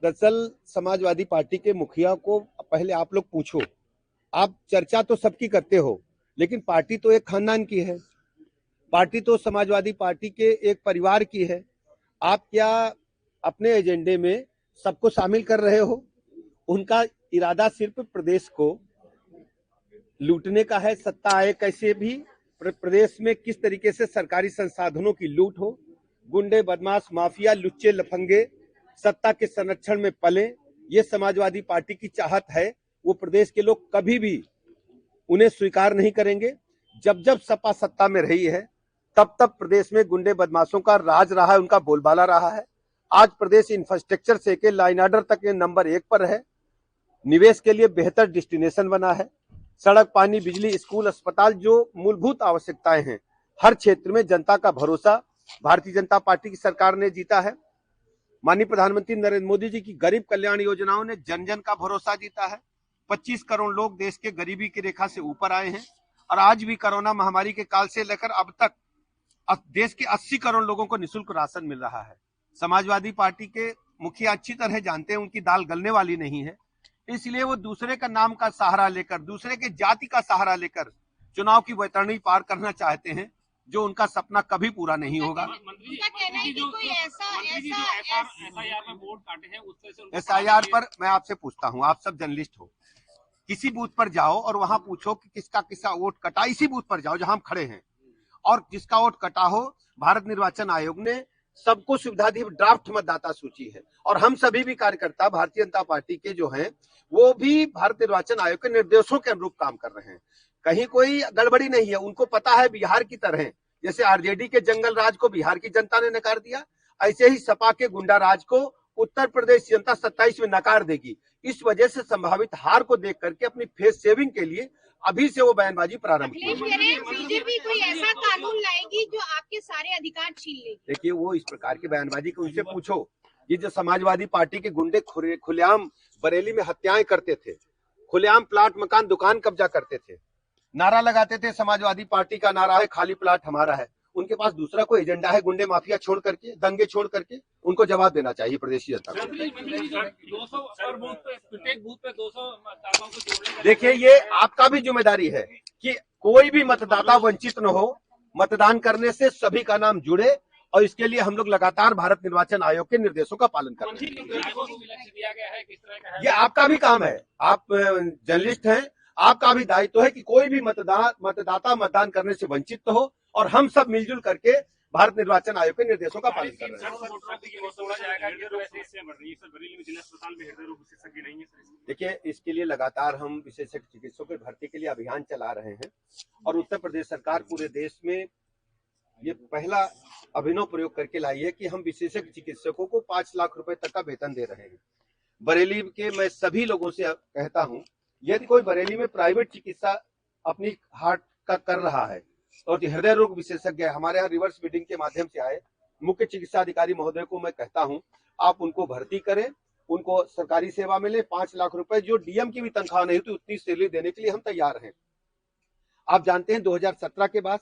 दरअसल समाजवादी पार्टी के मुखिया को पहले आप लोग पूछो। आप चर्चा तो सबकी करते हो, लेकिन पार्टी तो एक खानदान की है, पार्टी तो समाजवादी पार्टी के एक परिवार की है। आप क्या अपने एजेंडे में सबको शामिल कर रहे हो? उनका इरादा सिर्फ प्रदेश को लूटने का है। सत्ता आए कैसे भी, प्रदेश में किस तरीके से सरकारी संसाधनों की लूट हो, गुंडे बदमाश माफिया लुच्चे लफंगे सत्ता के संरक्षण में पले, ये समाजवादी पार्टी की चाहत है। वो प्रदेश के लोग कभी भी उन्हें स्वीकार नहीं करेंगे। जब जब सपा सत्ता में रही है, तब तब प्रदेश में गुंडे बदमाशों का राज रहा है, उनका बोलबाला रहा है। आज प्रदेश इंफ्रास्ट्रक्चर से के लाइन ऑर्डर तक नंबर 1 पर है। निवेश के लिए बेहतर डेस्टिनेशन बना है। सड़क, पानी, बिजली, स्कूल, अस्पताल, जो मूलभूत आवश्यकताएं हैं, हर क्षेत्र में जनता का भरोसा भारतीय जनता पार्टी की सरकार ने जीता है। माननीय प्रधानमंत्री नरेंद्र मोदी जी की गरीब कल्याण योजनाओं ने जन जन का भरोसा जीता है। 25 करोड़ लोग देश के गरीबी की रेखा से ऊपर आए हैं और आज भी कोरोना महामारी के काल से लेकर अब तक देश के 80 करोड़ लोगों को निःशुल्क राशन मिल रहा है। समाजवादी पार्टी के मुखिया अच्छी तरह जानते हैं उनकी दाल गलने वाली नहीं है, इसलिए वो दूसरे का नाम का सहारा लेकर, दूसरे के जाति का सहारा लेकर चुनाव की वैतरणी पार करना चाहते हैं, जो उनका सपना कभी पूरा नहीं होगा। SIR पर मैं आपसे पूछता हूं, आप सब जर्नलिस्ट हो, किसी बूथ पर जाओ और वहां पूछो कि किसका किसका वोट कटा। इसी बूथ पर जाओ जहां हम खड़े हैं, और जिसका वोट कटा हो, भारत निर्वाचन आयोग ने सबको सुविधा दी। ड्राफ्ट मतदाता सूची है और हम सभी भी कार्यकर्ता भारतीय जनता पार्टी के जो हैं, वो भी भारत निर्वाचन आयोग के निर्देशों के अनुरूप काम कर रहे हैं। कहीं कोई गड़बड़ी नहीं है। उनको पता है बिहार की तरह जैसे आरजेडी के जंगल राज को बिहार की जनता ने नकार दिया, ऐसे ही सपा के गुंडा राज को उत्तर प्रदेश जनता 27 में नकार देगी। इस वजह से संभावित हार को देख करके अपनी फेस सेविंग के लिए अभी से वो बयानबाजी प्रारंभ की। बीजेपी कोई ऐसा कानून लाएगी जो आपके सारे अधिकार छीन लेगी? देखिए, वो इस प्रकार की बयानबाजी को उनसे पूछो। ये जो समाजवादी पार्टी के गुंडे खुलेआम बरेली में हत्याएं करते थे, खुलेआम प्लाट मकान दुकान कब्जा करते थे, नारा लगाते थे समाजवादी पार्टी का नारा है खाली प्लाट हमारा है। उनके पास दूसरा कोई एजेंडा है गुंडे माफिया छोड़ करके, दंगे छोड़ करके? उनको जवाब देना चाहिए प्रदेश की जनता को। देखिए, ये आपका भी जिम्मेदारी है कि कोई भी मतदाता वंचित न हो, मतदान करने से सभी का नाम जुड़े, और इसके लिए हम लोग लगातार भारत निर्वाचन आयोग के निर्देशों का पालन कर रहे हैं। ये आपका भी काम है, आप जर्नलिस्ट हैं, आपका भी दायित्व है कि कोई भी मतदाता मतदान करने से वंचित हो, और हम सब मिलजुल करके भारत निर्वाचन आयोग के निर्देशों का पालन कर रहे हैं। देखिए, इसके लिए लगातार हम विशेषज्ञ चिकित्सकों की भर्ती के लिए अभियान चला रहे हैं, और उत्तर प्रदेश सरकार पूरे देश में ये पहला अभिनव प्रयोग करके लाई है कि हम विशेषज्ञ चिकित्सकों को 5 लाख रुपए तक का वेतन दे रहे हैं। बरेली के मैं सभी लोगों से कहता हूं, यदि कोई बरेली में प्राइवेट चिकित्सा अपनी हार्ट का कर रहा है और हृदय रोग विशेषज्ञ हमारे यहाँ रिवर्स बिडिंग के माध्यम से आए, मुख्य चिकित्सा अधिकारी महोदय को मैं कहता हूं, आप उनको भर्ती करें, उनको सरकारी सेवा मिले। 5 लाख रुपए जो डीएम की भी तनख्वाह नहीं होती उतनी सैलरी देने के लिए हम तैयार हैं। आप जानते हैं 2017 के बाद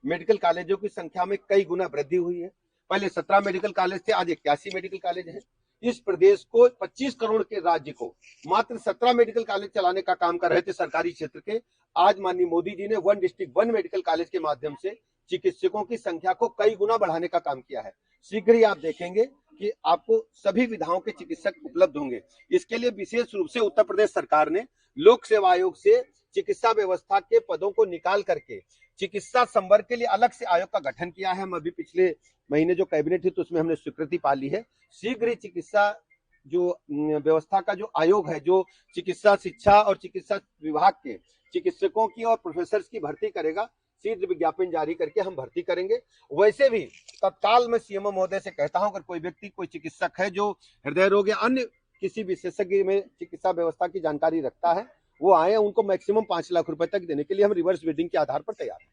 मेडिकल कॉलेजों की संख्या में कई गुना वृद्धि हुई है। पहले 17 मेडिकल कॉलेज थे, आज 81 मेडिकल कॉलेज हैं। इस प्रदेश को 25 करोड़ के राज्य को मात्र 17 मेडिकल कॉलेज चलाने का काम कर रहे थे सरकारी क्षेत्र के। आज माननीय मोदी जी ने 1 डिस्ट्रिक्ट 1 मेडिकल कॉलेज के माध्यम से चिकित्सकों की संख्या को कई गुना बढ़ाने का काम किया है। शीघ्र ही आप देखेंगे कि आपको सभी विधाओं के चिकित्सक उपलब्ध होंगे। इसके लिए विशेष रूप से उत्तर प्रदेश सरकार ने लोक सेवा आयोग से चिकित्सा व्यवस्था के पदों को निकाल करके चिकित्सा संवर्ग के लिए अलग से आयोग का गठन किया है। हम अभी पिछले महीने जो कैबिनेट हुई तो उसमें हमने स्वीकृति पा ली है। शीघ्र ही चिकित्सा जो व्यवस्था का जो आयोग है, जो चिकित्सा शिक्षा और चिकित्सा विभाग के चिकित्सकों की और प्रोफेसर की भर्ती करेगा, शीघ्र विज्ञापन जारी करके हम भर्ती करेंगे। वैसे भी तत्काल मैं सीएमओ महोदय से कहता हूं, अगर कोई व्यक्ति, कोई चिकित्सक है जो हृदय रोग या अन्य किसी विशेषज्ञ में चिकित्सा व्यवस्था की जानकारी रखता है, वो आए, उनको मैक्सिमम 5 लाख रुपए तक देने के लिए हम रिवर्स बिडिंग के आधार पर तैयार हैं।